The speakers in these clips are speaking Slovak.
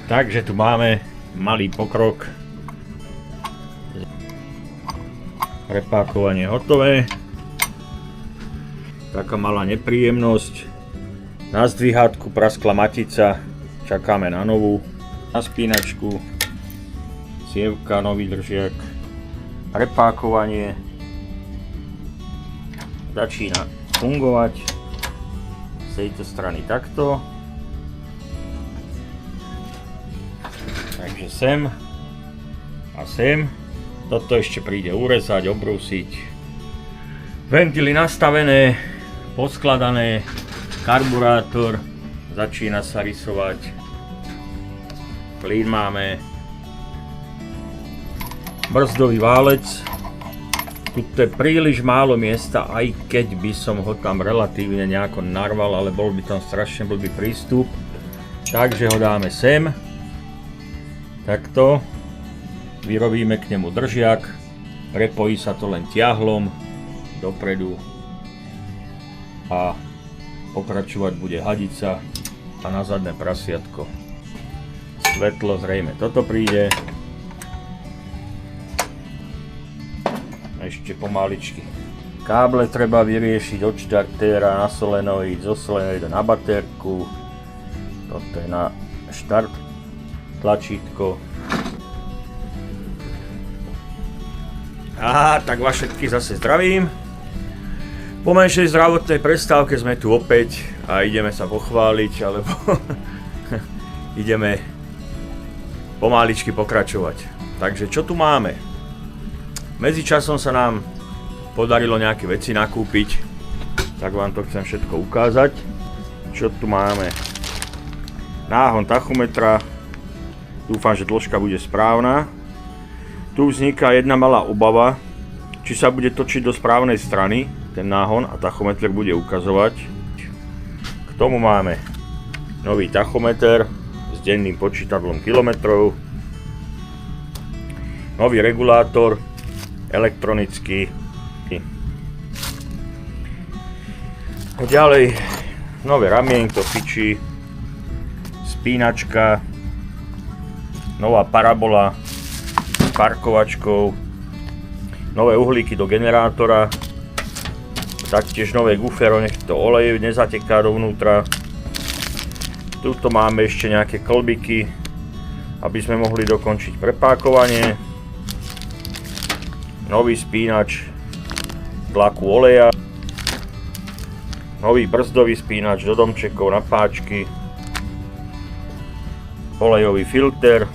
Takže tu máme malý pokrok. Prepákovanie hotové. Taká malá nepríjemnosť. Na zdvihátku praskla matica. Čakáme na novú. Na spínačku. Cievka, nový držiak. Prepákovanie. Začína fungovať. Z tejto strany takto. Takže sem a sem. Toto ešte príde urezať, obrúsiť. Ventily nastavené, poskladané, karburátor začína sa rysovať. Plyn máme. Brzdový válec. Tuto je príliš málo miesta, aj keď by som ho tam relatívne nejako narval, ale bol by tam strašne blbý prístup. Takže ho dáme sem. Takto. Vyrobíme k nemu držiak. Prepojí sa to len ťahlom dopredu. A pokračovať bude hadica a na zadné prasiatko. Svetlo zrejme toto príde. Ešte pomaličky. Káble treba vyriešiť od štartéra na solenoid, zo solenoida na baterku. Toto je na štart tlačítko. Tak vás všetkých zase zdravím. Po menšej zdravotnej prestávke sme tu opäť a ideme sa pochváliť, alebo ideme pomaličky pokračovať. Takže čo tu máme? Medzičasom sa nám podarilo nejaké veci nakúpiť, tak vám to chcem všetko ukázať. Čo tu máme? Náhon tachometra. Dúfam, že dĺžka bude správna. Tu vzniká jedna malá obava, či sa bude točiť do správnej strany ten náhon a tachometer bude ukazovať. K tomu máme nový tachometer s denným počítadlom kilometrov, nový regulátor elektronický. Ďalej nové ramienko fičí, spínačka, nová parabola s parkovačkou, nové uhlíky do generátora, taktiež nové gufero, nech to olej nezateká dovnútra. Tuto máme ešte nejaké kolbiky, aby sme mohli dokončiť prepákovanie. Nový spínač tlaku oleja, nový brzdový spínač do domčekov na páčky, olejový filter.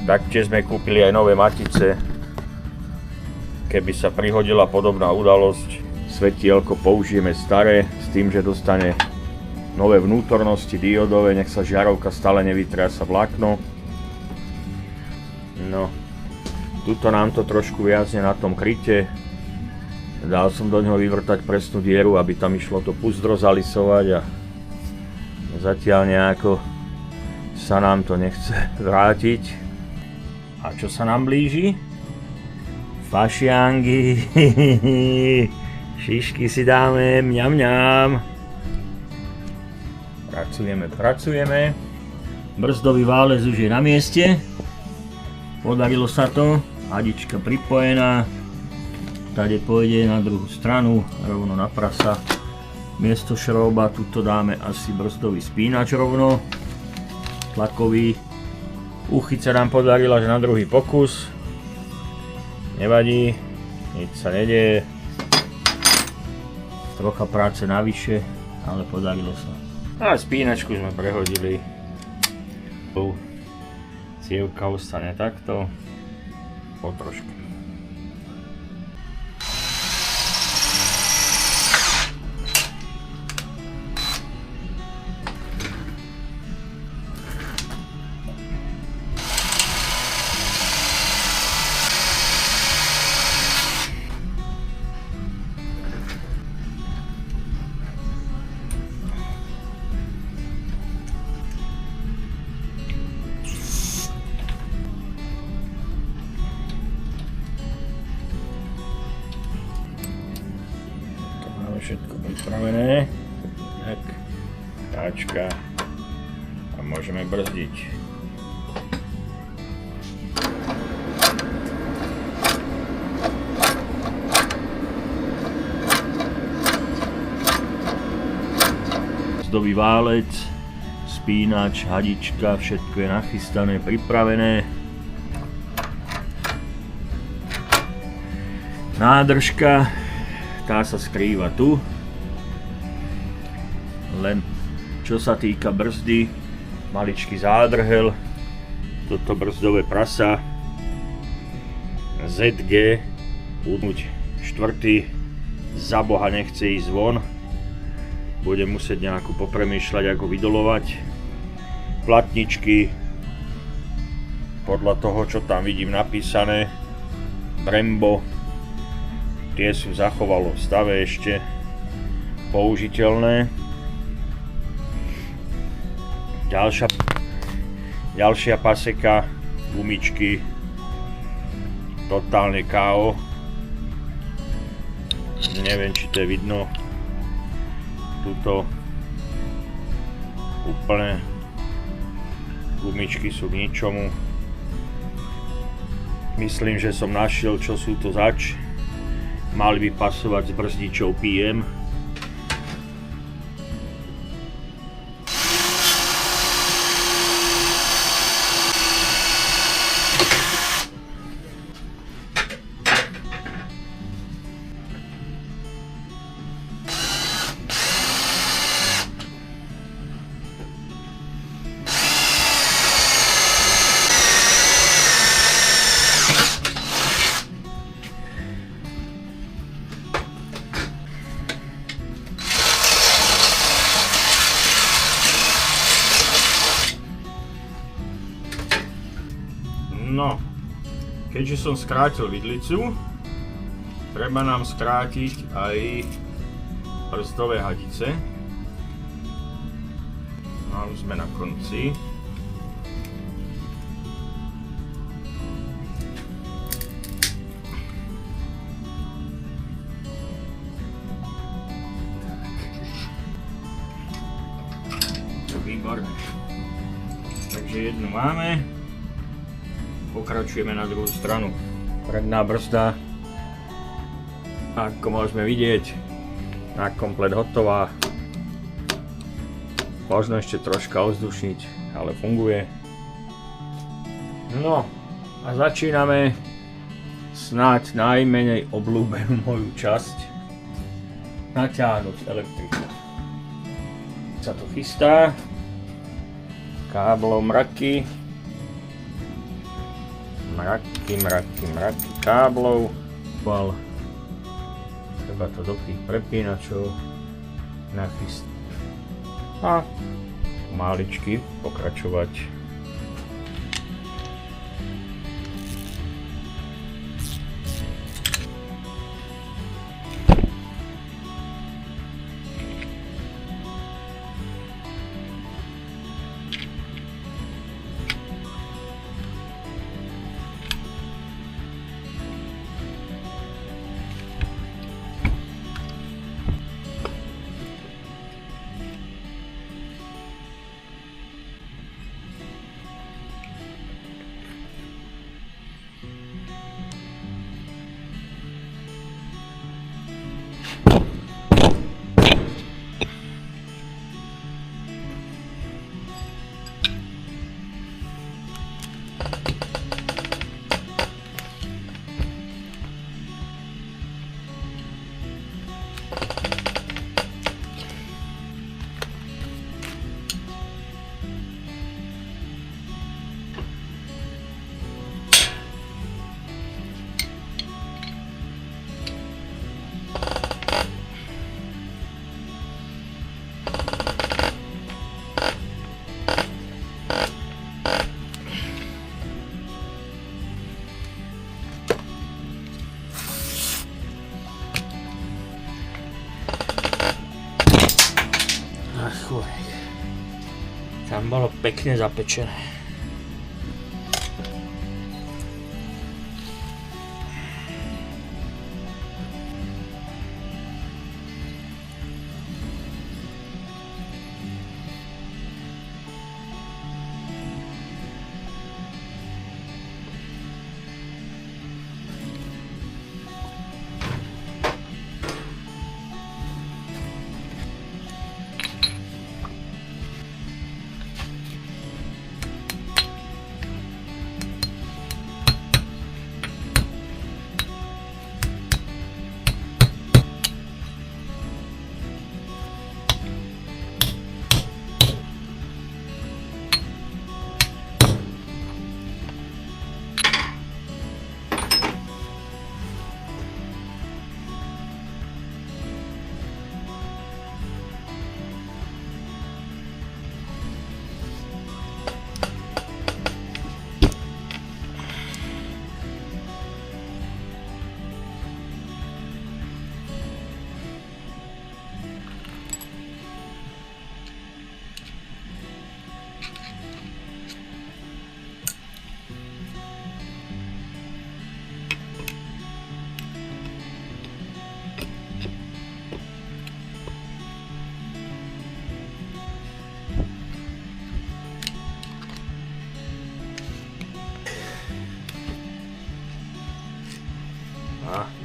Taktiež sme kúpili aj nové matice, keby sa prihodila podobná udalosť. Svetielko použijeme staré s tým, že dostane nové vnútornosti diodové, nech sa žiarovka stále nevytriasa vlákno. No, tuto nám to trošku viazne na tom kryte. Dal som do neho vyvrtať presnú dieru, aby tam išlo to púzdro zalisovať a zatiaľ nejako sa nám to nechce vrátiť. A čo sa nám blíži? Fašiangy. Šišky si dáme, mňam mňam. Pracujeme. Brzdový válec už je na mieste. Podarilo sa to. Hadička pripojená. Tade pôjde na druhú stranu, rovno na prasa. Miesto šrouba, tuto dáme asi brzdový spínač rovno. Tlakový. Uchyť sa nám podarila, že na druhý pokus. Nevadí, nič sa nedeje. Trocha práce navyše, ale podarilo sa. A spínačku sme prehodili. Cievka ostane takto. Potrošku. Všetko pripravené. Tak, táčka a a môžeme brzdiť. Brzdový válec, spínač, hadička, všetko je nachystané, pripravené. Nádržka, tá sa skrýva tu. Len čo sa týka brzdy, maličký zádrhel, toto brzdové prasa, ZG, udnúť štvrtý, za Boha nechce ísť von, budem musieť nejakú popremýšľať, ako vydolovať. Platničky, podľa toho, čo tam vidím napísané, Brembo, tie sú zachovalo v stave ešte použiteľné. Ďalšia paseka, gumičky, totálne KO. Neviem, či to je vidno. Tuto úplne gumičky sú k ničomu. Myslím, že som našiel, čo sú to zač. Mali by pasovať s brzdičou PM. No, keďže som skrátil vidlicu, treba nám skrátiť aj brzdové hadice. No, už sme na konci. Výborné. Takže jednu máme. Pokračujeme na druhú stranu. Predná brzda, ako môžeme vidieť, na komplet hotová. Možno ešte troška ovzdušniť, ale funguje. No a začíname snáď najmenej obľúbenú moju časť. Natiahnuť elektriku. Sa to chystá. Káblov mraky. Mraky káblov. Treba to do tých prepínačov nachystať. A maličky pokračovať. Tam bolo pekne zapečené.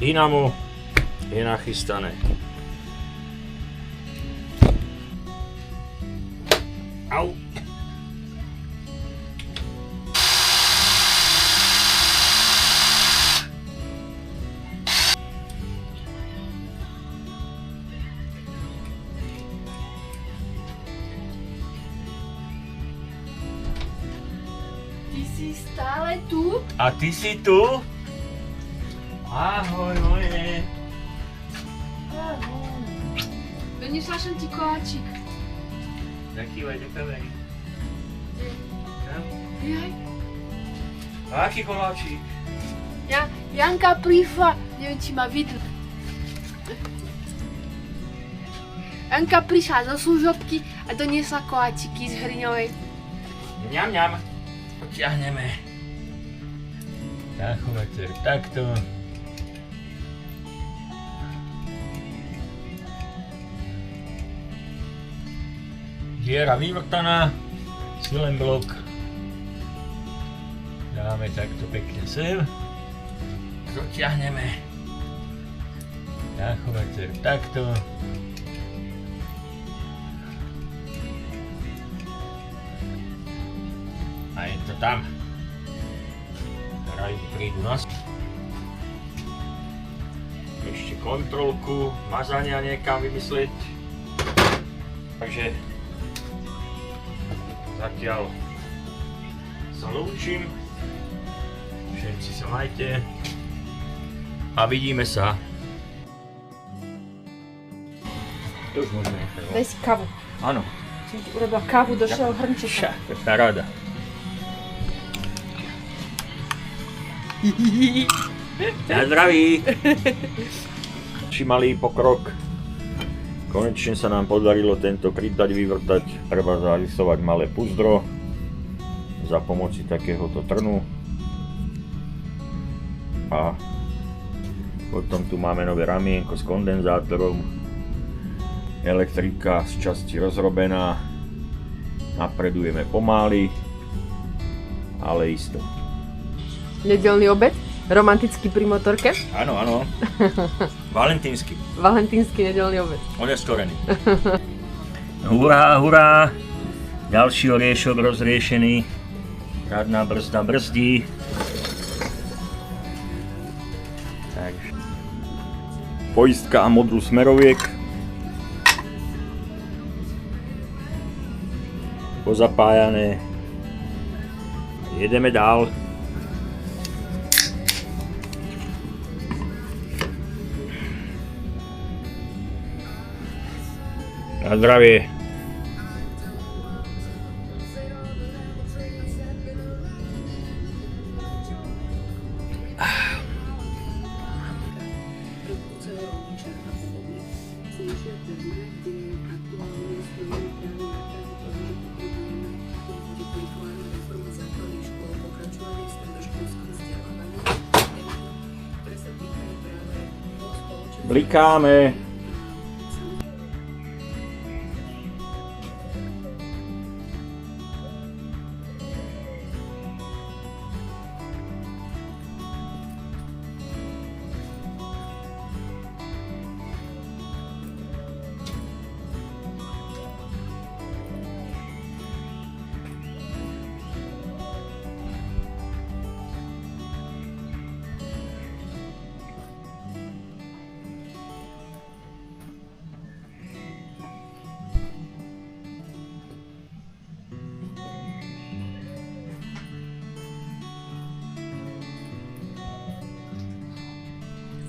Dynamo je nachystané. Au. Ty si stále tu? A ty si tu? Ahoj moje. Ahoj. Doniesla som ti koláčik. Zakývaj do kamery. Jaj. A aký koláčik? Janka prišla, neviem, či ma vidno. Janka prišla zo služobky a doniesla koláčiky z hriňovej. Ňam, ňam. Potiahneme. Tachometer takto. Diera vyvrtaná. Silen blok. Dáme takto pekne sem. Dotiahneme. Tachometer takto. A je to tam. Rajky prídu nás. Ešte kontrolku, mazania niekam vymyslieť. Takže zatiaľ sa lúčim. Všetci sa majte. A vidíme sa. To už môžeme nechať. Daj si kávu. Áno. Som ti urobila kávu do šeho hrnčeka. Paráda. Na zdraví! Malý pokrok. Konečne sa nám podarilo tento kryt dať vyvrtať. Treba zarysovať malé puzdro za pomoci takéhoto trnu. A potom tu máme nové ramienko s kondenzátorom. Elektrika z časti rozrobená. Napredujeme pomaly, ale isto. Nedeľný obed? Romantický pri motorke? Áno, áno. Valentínsky. Valentínsky nedeľný obed. Oneskorený. Hurá, hurá. Ďalší oriešok rozriešený. Radná brzda brzdí. Takže. Poistka a modul smeroviek. Pozapájané. Jedeme dál. Na zdravie. Blikáme.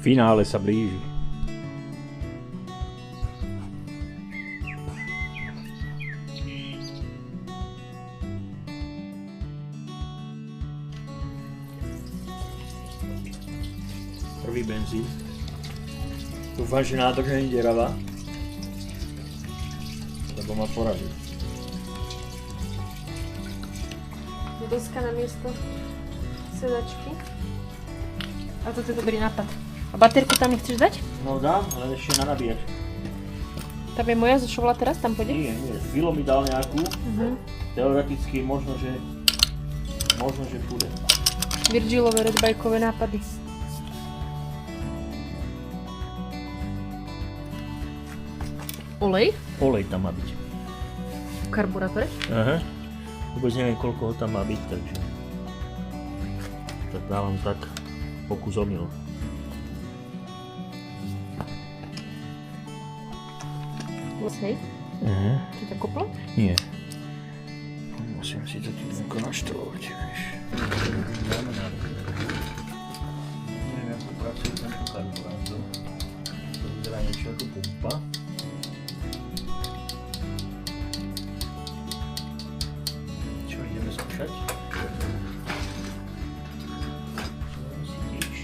Finále sa blíži. Prvý benzín. Dúfam, že nádrž nie je deravá, lebo ma poradil. Doska na miesto sedačky. A toto je dobrý nápad. A baterku tam nechceš dať? No dám, ale ešte na nabíjač. Tam je moja zošovala teraz, tam pôjde? Nie, Vilo mi dal nejakú. Teoreticky možno, že pôjde. Virgilové redbajkové nápady. olej Olej tam má byť. v karburátore. Aha. Vôbec neviem, koľko ho tam má byť, takže... Tak dávam tak pokus omyl. Hej, Aha. či ťa koplo? Nie. Musím si to tu nejako naštrovať, vieš. Dáme na ruku. Neviem, ako pracuje tento karburátor. To vyzerá niečo ako pumpa. Čo ideme skúšať? Cítiš?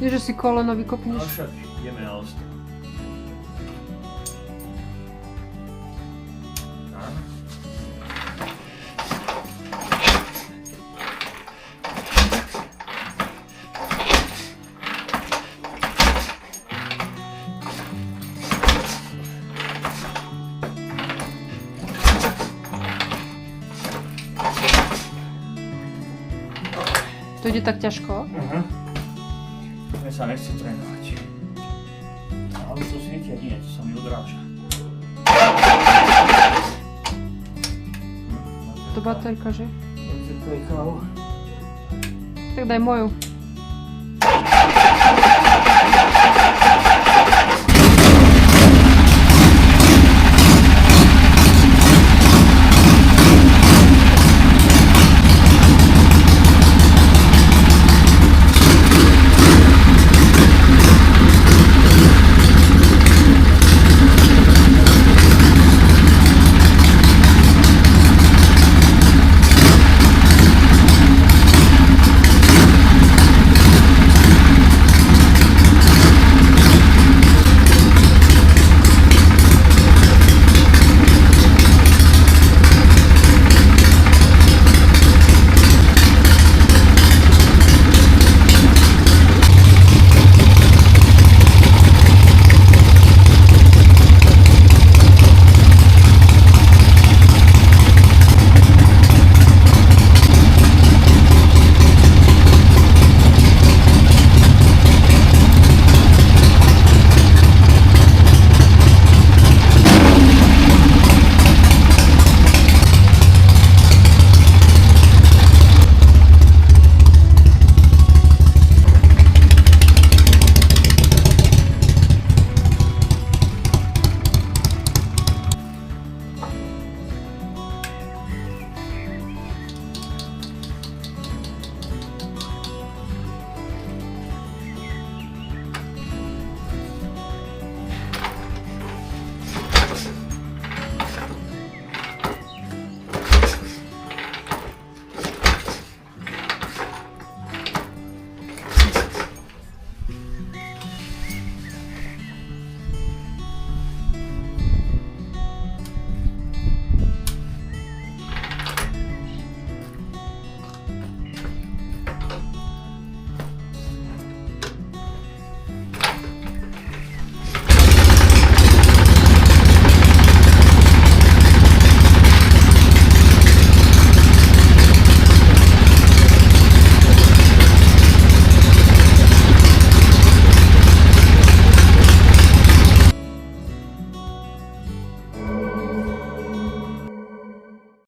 Je, že si koleno No vykopneš. však ideme na ostro. To ide tak ťažko. Mne sa nechce trénovať. Ale to svietia nie, to sa mi odráža. To baterka, že? To je kávo. Tak daj moju.